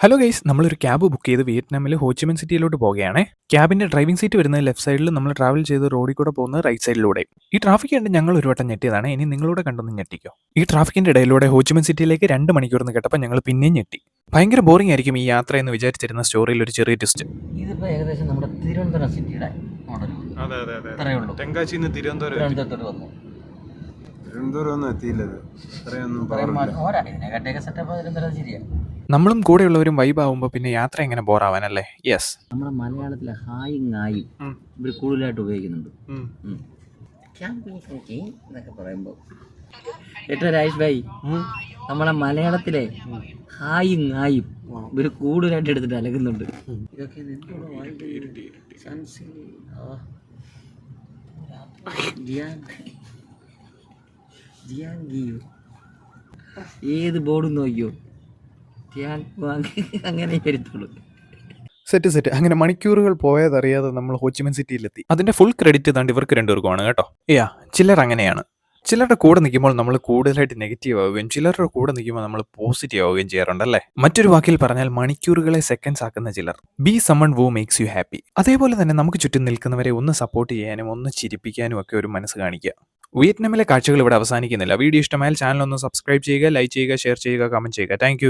Hello guys, നമ്മളൊരു cab book ചെയ്ത് വിയറ്റ്നാമിൽ Ho Chi Minh സിറ്റിയിലോട്ട് പോവുകയാണേ. ക്യാബിന്റെ driving seat വരുന്നത് ലെഫ്റ്റ് സൈഡിൽ, നമ്മൾ ട്രാവൽ ചെയ്ത് റോഡിൽ കൂടെ പോകുന്നത് റൈറ്റ് സൈഡിലൂടെ. ഈ ട്രാഫിക് കണ്ട് ഞങ്ങൾ ഒരു വട്ടം ഞെട്ടിയതാണ്. ഇനി നിങ്ങളൂടെ കണ്ടൊന്ന് ഞെട്ടിക്കോ. ഈ ട്രാഫിക്കിന്റെ ഇടയിലൂടെ ഹോച്ചിമിൻ സിറ്റിയിലേക്ക് 2 മണിക്കൂർന്ന് കേട്ടപ്പോൾ ഞങ്ങൾ പിന്നെയും ഞെട്ടി. ഭയങ്കര ബോറിംഗ് ആയിരിക്കും ഈ യാത്ര എന്ന് വിചാരിച്ചിരുന്ന സ്റ്റോറിയിൽ ഒരു ചെറിയ ട്വിസ്റ്റ്. ഇതിപ്പോ ഏകദേശം നമ്മുടെ തിരുവനന്തപുരം സിറ്റിയുടെ മോഡൽ. അതെ അതെ അതെ ഇത്രയേ ഉള്ളൂ. തെങ്കാശിന്ന് തിരുവനന്തപുരത്തോട്ട് വന്നു. തിരുവനന്തപുരം ഒന്നും എത്തിയില്ലത്. ഇതിനെക്കാട്ടൊക്കെ സെറ്റപ്പ് തിരുവനന്തപുരം ശരിയാണ്. നമ്മളും കൂടെയുള്ളവരും വൈബ് ആവുമ്പോൾ പിന്നെ യാത്ര എങ്ങനെ ബോറാവാനല്ലേ? യെസ്. നമ്മുടെ മലയാളത്തിലെ ഹായും ങ്ങായും ഇവർ കൂടുതലായിട്ട് ഉപയോഗിക്കുന്നുണ്ട്. എന്നൊക്കെ പറയുമ്പോൾ ഏറ്റവും രാജേഷ് ഭായി, നമ്മളെ മലയാളത്തിലെ ഹായും ങ്ങായും ഇവർ കൂടുതലായിട്ട് എടുത്തിട്ട് അലകുന്നുണ്ട്. ഇതൊക്കെ ഏത് ബോർഡും നോക്കിയോ അങ്ങനെ വരുത്തുള്ളൂ. സെറ്റ്. അങ്ങനെ മണിക്കൂറുകൾ പോയതറിയാതെ നമ്മൾ ഹോച്ചിമിൻ സിറ്റിയിലെത്തി. അതിന്റെ ഫുൾ ക്രെഡിറ്റ് താണ്ട് ഇവർക്ക് രണ്ടുപേർക്കുമാണ് കേട്ടോ. ചിലർ അങ്ങനെയാണ്. ചിലരുടെ കൂടെ നിൽക്കുമ്പോൾ നമ്മൾ കൂടുതലായിട്ട് നെഗറ്റീവ് ആവുകയും ചിലരുടെ കൂടെ നിൽക്കുമ്പോൾ നമ്മൾ പോസിറ്റീവ് ആവുകയും ചെയ്യാറുണ്ടല്ലേ? മറ്റൊരു വാക്കിൽ പറഞ്ഞാൽ മണിക്കൂറുകളെ സെക്കൻഡ്സ് ആക്കുന്ന ചിലർ. Be someone who makes you happy. അതേപോലെ തന്നെ നമുക്ക് ചുറ്റും നിൽക്കുന്നവരെ ഒന്ന് സപ്പോർട്ട് ചെയ്യാനും ഒന്ന് ചിരിപ്പിക്കാനും ഒക്കെ ഒരു മനസ്സ് കാണിക്കുക. വിയറ്റ്നാമിലെ കാഴ്ചകൾ ഇവിടെ അവസാനിക്കുന്നില്ല. വീഡിയോ ഇഷ്ടമായാൽ ചാനൽ ഒന്ന് സബ്സ്ക്രൈബ് ചെയ്യുക, ലൈക്ക് ചെയ്യുക, ഷെയർ ചെയ്യുക, കമന്റ് ചെയ്യുക. താങ്ക്